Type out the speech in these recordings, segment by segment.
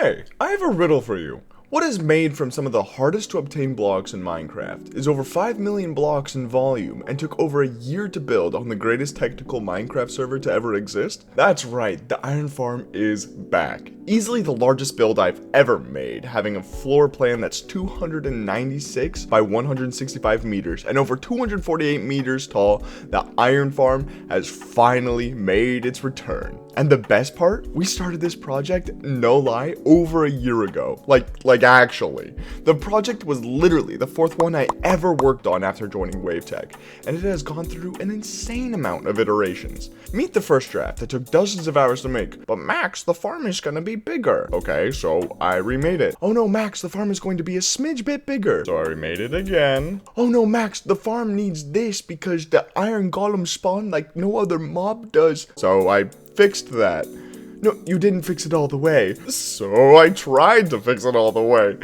Hey, I have a riddle for you. What is made from some of the hardest to obtain blocks in Minecraft, is over 5 million blocks in volume, and took over a year to build on the greatest technical Minecraft server to ever exist? That's right, the Iron Farm is back. Easily the largest build I've ever made, having a floor plan that's 296 by 165 meters and over 248 meters tall. The Iron Farm has finally made its return. And the best part, we started this project, no lie, over a year ago. Like actually. The project was literally the fourth one I ever worked on after joining Wavetech, and it has gone through an insane amount of iterations. Meet the first draft that took dozens of hours to make. But Max, the farm is gonna be bigger. Okay, so I remade it. Oh no, Max, the farm is going to be a smidge bit bigger. So I remade it again. Oh no, Max, the farm needs this because the iron golem spawn like no other mob does. So I fixed that. No, you didn't fix it all the way. So I tried to fix it all the way.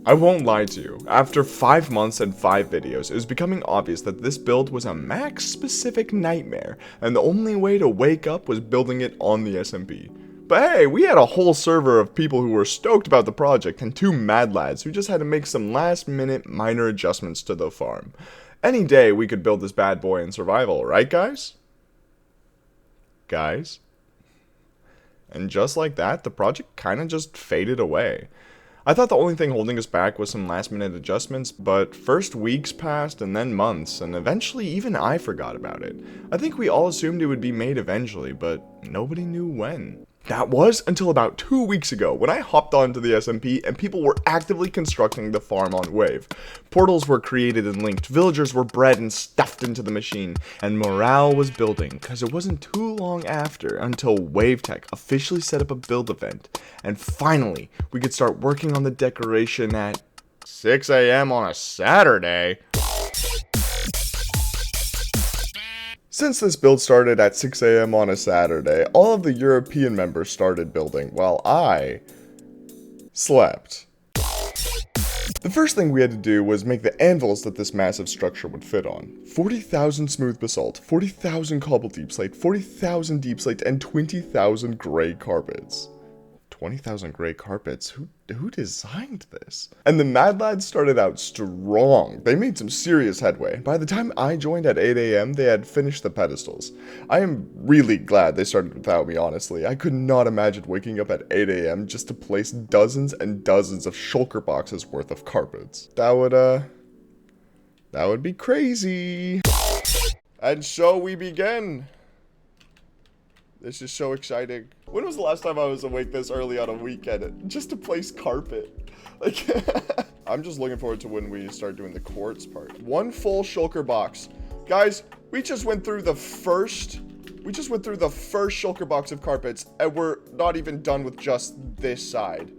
I won't lie to you, after 5 months and 5 videos, it was becoming obvious that this build was a Max-specific nightmare, and the only way to wake up was building it on the SMP. But hey, we had a whole server of people who were stoked about the project, and 2 mad lads who just had to make some last-minute minor adjustments to the farm. Any day we could build this bad boy in survival, right guys? And just like that, the project kinda just faded away. I thought the only thing holding us back was some last minute adjustments, but first weeks passed and then months, and eventually even I forgot about it. I think we all assumed it would be made eventually, but nobody knew when. That was until about 2 weeks ago when I hopped onto the SMP and people were actively constructing the farm on Wave. Portals were created and linked, villagers were bred and stuffed into the machine, and morale was building, cause it wasn't too long after until Wavetech officially set up a build event, and finally we could start working on the decoration at 6 AM on a Saturday. Since this build started at 6 AM on a Saturday, all of the European members started building, while I slept. The first thing we had to do was make the anvils that this massive structure would fit on. 40,000 smooth basalt, 40,000 cobble deep slate, 40,000 deep slate, and 20,000 gray carpets. 20,000 gray carpets? Who designed this? And the Mad Lads started out strong. They made some serious headway. By the time I joined at 8 AM, they had finished the pedestals. I am really glad they started without me, honestly. I could not imagine waking up at 8 AM just to place dozens and dozens of shulker boxes worth of carpets. That would be crazy. And so we begin. This is so exciting. When was the last time I was awake this early on a weekend just to place carpet? Like, I'm just looking forward to when we start doing the quartz part. 1 full shulker box. Guys, we just went through the first shulker box of carpets, and we're not even done with just this side.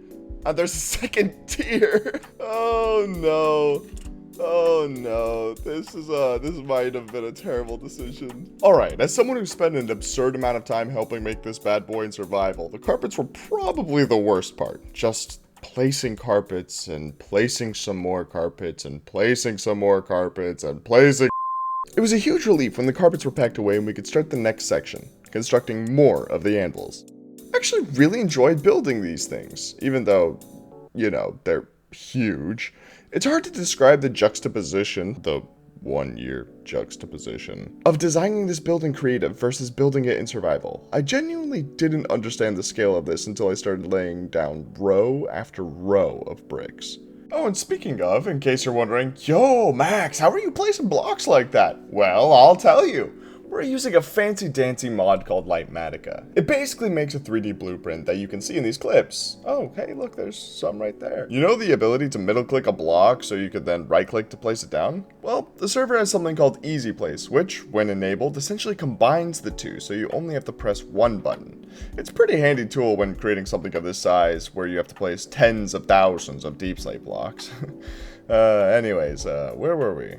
And there's a second tier. Oh no. Oh no, this might have been a terrible decision. Alright, as someone who spent an absurd amount of time helping make this bad boy in survival, the carpets were probably the worst part. Just placing carpets and placing some more carpets and placing some more carpets and placing. It was a huge relief when the carpets were packed away and we could start the next section, constructing more of the anvils. I actually really enjoyed building these things, even though, you know, they're huge. It's hard to describe the juxtaposition, the 1 year juxtaposition, of designing this build in creative versus building it in survival. I genuinely didn't understand the scale of this until I started laying down row after row of bricks. Oh, and speaking of, in case you're wondering, yo, Max, how are you placing blocks like that? Well, I'll tell you. We're using a fancy-dancy mod called Lightmatica. It basically makes a 3D blueprint that you can see in these clips. Oh, hey, look, there's some right there. You know the ability to middle-click a block so you could then right-click to place it down? Well, the server has something called Easy Place, which, when enabled, essentially combines the two, so you only have to press one button. It's a pretty handy tool when creating something of this size, where you have to place tens of thousands of deep slate blocks. Anyways, where were we?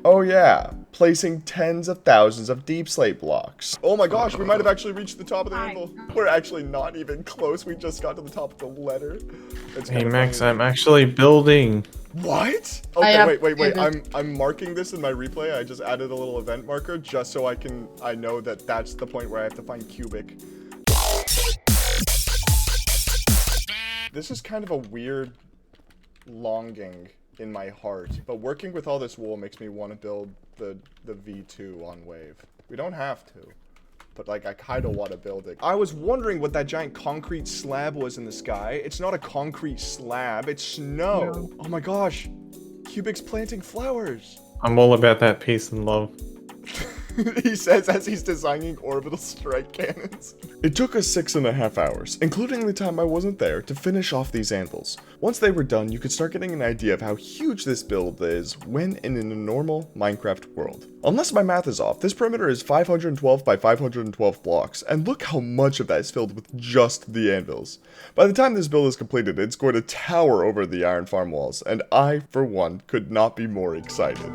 Oh yeah, placing tens of thousands of deep slate blocks. Oh my gosh, we might have actually reached the top of the anvil. We're actually not even close. We just got to the top of the letter. Hey Max, funny. I'm actually building. What? Okay, wait. I'm marking this in my replay. I just added a little event marker just so I know that that's the point where I have to find cubic. This is kind of a weird longing in my heart, but working with all this wool makes me want to build the V2 on Wave. We don't have to, but like I kind of want to build it. I was wondering what that giant concrete slab was in the sky. It's not a concrete slab, it's snow. No. Oh my gosh, Cubic's planting flowers. I'm all about that peace and love. He says as he's designing orbital strike cannons. It took us 6.5 hours, including the time I wasn't there, to finish off these anvils. Once they were done, you could start getting an idea of how huge this build is when in a normal Minecraft world. Unless my math is off, this perimeter is 512 by 512 blocks, and look how much of that is filled with just the anvils. By the time this build is completed, it's going to tower over the Iron Farm walls, and I, for one, could not be more excited.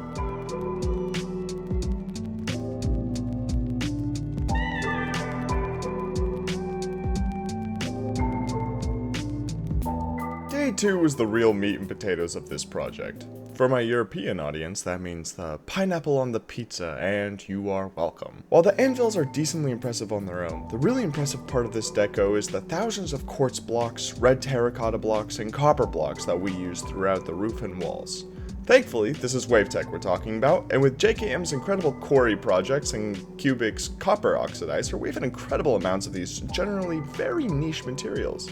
Day 2 was the real meat and potatoes of this project. For my European audience, that means the pineapple on the pizza, and you are welcome. While the anvils are decently impressive on their own, the really impressive part of this deco is the thousands of quartz blocks, red terracotta blocks, and copper blocks that we use throughout the roof and walls. Thankfully, this is Wavetech we're talking about, and with JKM's incredible quarry projects and Cubic's copper oxidizer, we have incredible amounts of these generally very niche materials.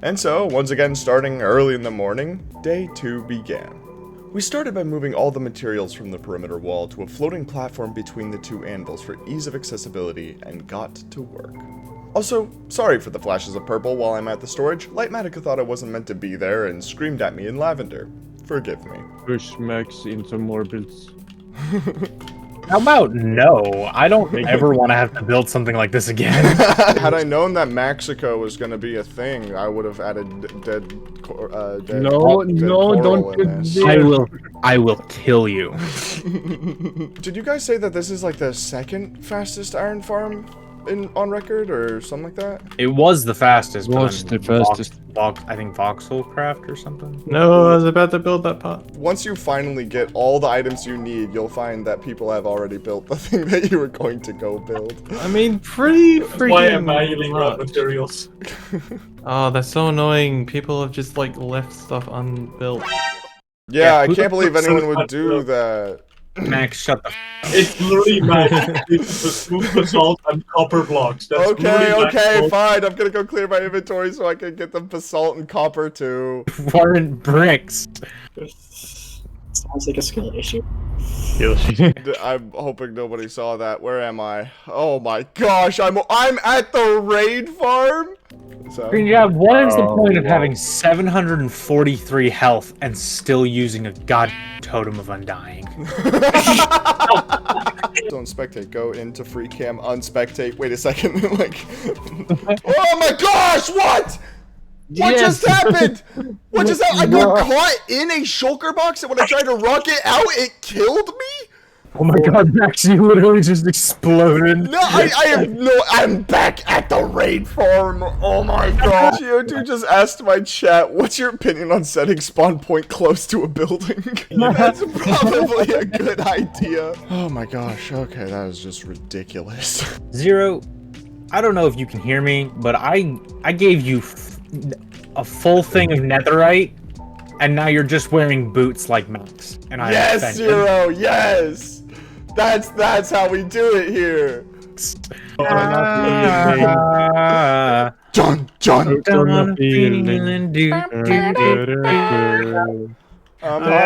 And so, once again starting early in the morning, day 2 began. We started by moving all the materials from the perimeter wall to a floating platform between the two anvils for ease of accessibility and got to work. Also, sorry for the flashes of purple while I'm at the storage. Lightmatica thought I wasn't meant to be there and screamed at me in lavender. Forgive me. Push Max into more builds. How about no? I don't ever want to have to build something like this again. Had I known that Mexico was going to be a thing, I would have added dead No, don't in this. I will kill you. Did you guys say that this is like the second fastest iron farm on record or something like that? It was the fastest. Was the fastest. I think Voxelcraft or something. No, I was about to build that pot. Once you finally get all the items you need, you'll find that people have already built the thing that you were going to go build. I mean, pretty freaking Why am I eating raw materials? Oh, that's so annoying. People have just like left stuff unbuilt. Yeah, I can't believe anyone would do that. Max, shut the It's literally Max. It's the smooth basalt and copper blocks. That's Okay, fine. I'm gonna go clear my inventory so I can get the basalt and copper too. Warrant bricks. Sounds like a skill issue. I'm hoping nobody saw that. Where am I? Oh my gosh, I'm at the raid farm? So, what is the point of having 743 health and still using a god totem of undying? Don't spectate, go into free cam, unspectate. Wait a second, like, oh my gosh, what? What just happened? What just happened? I got caught in a shulker box, and when I tried to rocket out, it killed me? Oh my god, Max, you literally just exploded. No, I'm back at the raid farm. Oh my god. Geo2 just asked my chat, what's your opinion on setting spawn point close to a building? That's probably a good idea. Oh my gosh, okay, that was just ridiculous. Zero, I don't know if you can hear me, but I gave you a full thing of netherite, and now you're just wearing boots like Max. And I yes, Zero, yes! That's how we do it here. John. And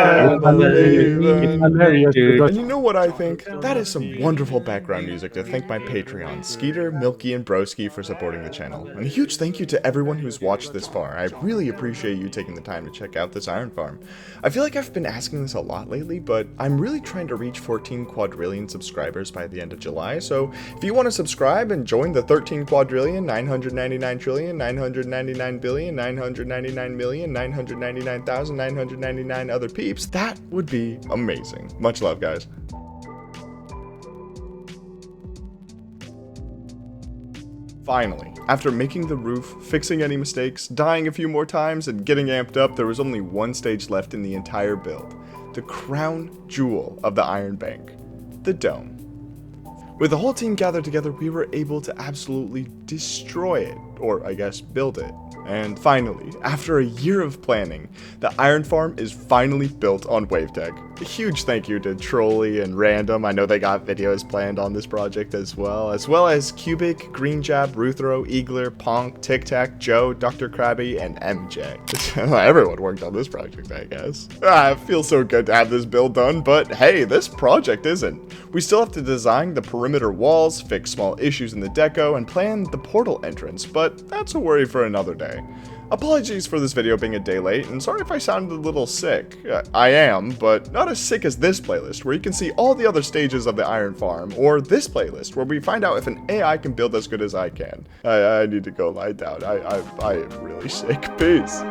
you know what I think? That is some wonderful background music to thank my Patreons, Skeeter, Milky, and Broski for supporting the channel. And a huge thank you to everyone who's watched this far. I really appreciate you taking the time to check out this iron farm. I feel like I've been asking this a lot lately, but I'm really trying to reach 14 quadrillion subscribers by the end of July, so if you want to subscribe and join the 13 quadrillion, 999 trillion, 999 billion, 999 million, 999,999 other peeps, that would be amazing. Much love, guys. Finally, after making the roof, fixing any mistakes, dying a few more times, and getting amped up, there was only one stage left in the entire build. The crown jewel of the Iron Bank, the dome. With the whole team gathered together, we were able to absolutely destroy it. or I guess build it. And finally, after a year of planning, the Iron Farm is finally built on Wavetech. A huge thank you to Trolley and Random. I know they got videos planned on this project as well as Cubic, Green Jab, Ruthro, Eagler, Ponk, Tic Tac, Joe, Dr. Krabby, and MJ. Everyone worked on this project, I guess. It feels so good to have this build done, but hey, this project isn't. We still have to design the perimeter walls, fix small issues in the deco, and plan the portal entrance, but that's a worry for another day. Apologies for this video being a day late, and sorry if I sounded a little sick. I am, but not as sick as this playlist, where you can see all the other stages of the Iron Farm, or this playlist, where we find out if an AI can build as good as I can. I need to go lie down. I am really sick. Peace.